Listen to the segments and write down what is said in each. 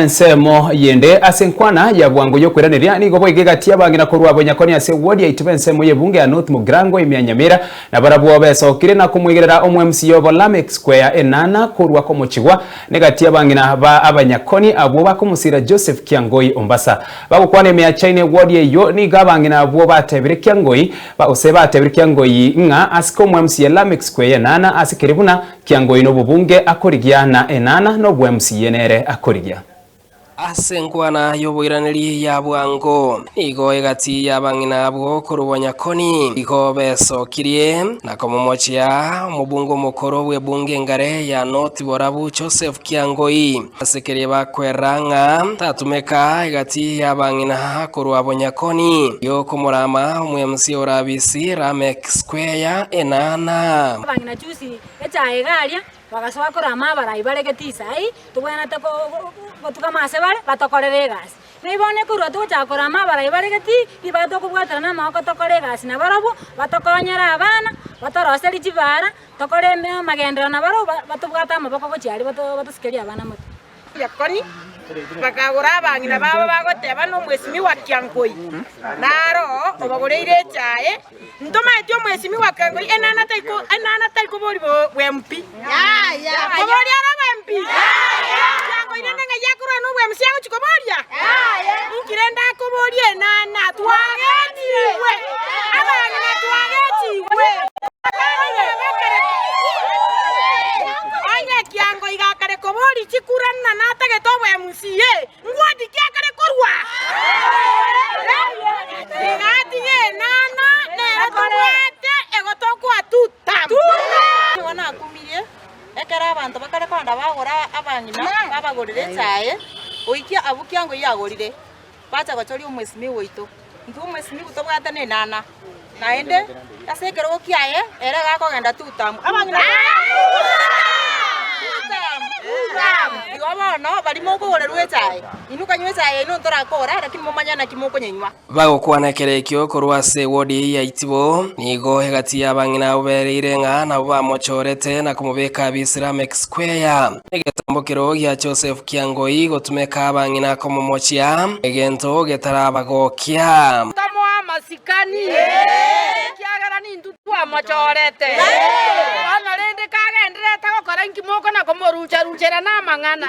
Nsemo yende asenkwana ya bwango yo kweraniria nigo boige gati abangina korwa abonyakoni ase wodi ya itube nsemo yebunge ya North Mugrango imyanyamira na barabu abesokire na kumwigerera omwemsi yo Lameck Square enana korwa komochigwa negati abangina ba abanyakoni abo bakumusira Joseph Kiangoi Ombasa bagukwane meya China wodi yo niga abangina abo batebire Kiangoi ba oseba atebire Kiangoi nga asiko omwemsi ya Lameck Square enana asikiribuna Kiangoi no bubunge akorigia na enana no bwemsi yenere akorigia asenkwana yoboiraniri ya bwango nigo egati yabangina abo korubonyakoni iko besokirie na komomochia mubungo mukoro bwebunge ngare ya North Borabu Joseph Kiangoi asekerie bakweranga tatumeka egati yabangina korubonyakoni yo komorama omwemsi orabisi Lameck Square enana abangina chusi echaegaria bagasoba korama baraibaregetisa tubwana tako gotukamase bare batokorere gas nibone kurwa tucha korama baraibaregeti ibato kubwatana mako tokore gas na barabo batokonyera abana batoroseri chibara tokore magendero na baro batubwata maboko gochiari batosikeri abana moto yakoni bakagora abangina baba bagoteba no mwesimi wa Kiangoi naro obagoreire chae ntoma etyo mwesimi wa Kiangoi enana taiko bori bwempi bori ara bwempi Kiangoi nanga yakura no bwemsi yangu chikoboria nkirenda kobori enana twagetiwe abangina twagetiwe anya Kiangoi gakare kobori chikurana natage tobwe musiye ngwadi kyakare korwa ngati nana nera tobwete egotokwa tutam wana kumiye ekara abantu bakare kwanda bagora abangina babagorire chae oikia abu Kiangoi yagorire bacha gochori omwesimi woito ntu omwesimi gutobwata ne nana naende asekero gokiaye era gakogenda tutam abangina bagukwana kerekyo korwase wodi ya itibo nigo hegati yabangina ubereire nga nabo bamochorete na kumubeka abisi Lameck Square egetambokero ya Joseph Kiangoi gotumeka abangina komomochia egento getarabagokia masikani kiagara ni ndutu amochorete ana rende kagendere takokora nkimoko na komorucherera na mangana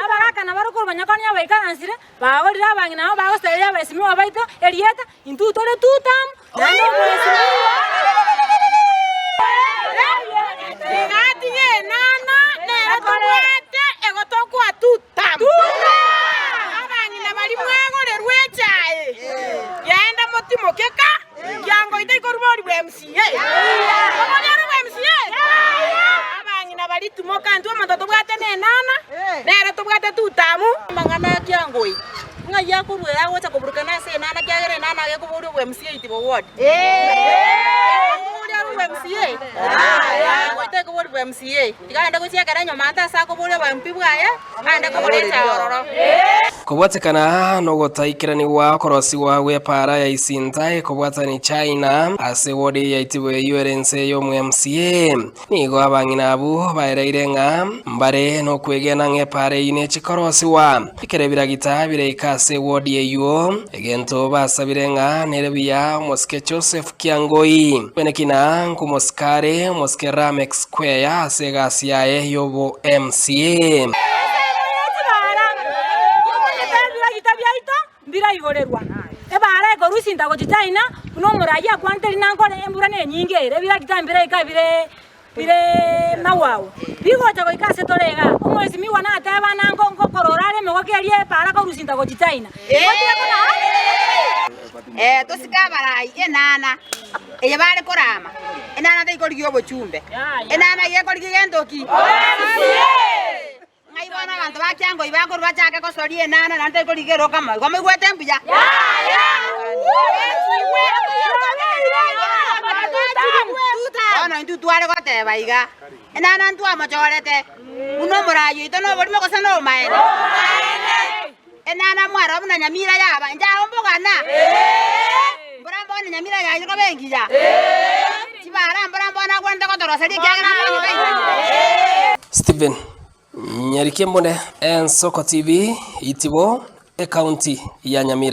abagaka na barukuru banyakoni abaikaransire bagorira abangina nabo bagostere abesimi wabaito erieta intutore tutam nando mwesimi ngati nana nera tobwete egotokwa tutam abangina bali mwagorerwe chae yaenda motimo keka Kiangoi itaikorbori bwemsiye abanyara bwemsiye abangina bali tumoka ntu amatoto bwate nenana nera tobwate tutamu mangana Kiangoi ngaya kurwera gocha kuburukana se nana kyagere nana ge kuburi bwemsiye itibo ward bwemsiye goite kuburi bwemsiye tiganda gochekera nyomanta sa kuburi bwempi bwaya anda kuburi chaororo kubwatekana no gotaikirani wa korosi wa wepara ya isintai kubwatani China ase wodi ya itiwe URNC yo MCA nigo abangina abu baereire nga mbare no kwegena ngepare ine chikorosi wa ikerebira gitabire ikase wodi eyo egento basabire nga nerebiya moske Joseph Kiangoi benekina nkumoskare moske Lameck Square ase gasia yobo MCA mbira igorerwa ebara gorusinda gochitaina no muraya kwanteri nankore embura ne nyinge rebira kitambira ikabire mawawo bigocha goikase torega omwesimi wana ataba nango ngokororare megokerie para gorusinda gochitaina tosikabara enana eye bare korama enana taikorigio bochumbe enana yekorigi gendoki ibona abantu ba Kiangoi bakorwa chake kosorie nana nante korigero kama gwete mbuya ana ndu tware gote baiga enana ntu amachorete uno murayo ito no bori mekosa no maene enana mwara buna nyamira yaba nja ombogana mbona nyamira ya ko bengi ya chibara mbona gwende ko toroseri kyagana Stephen Nyarikie mbone Ensoko TV itibo e county ya Nyamira.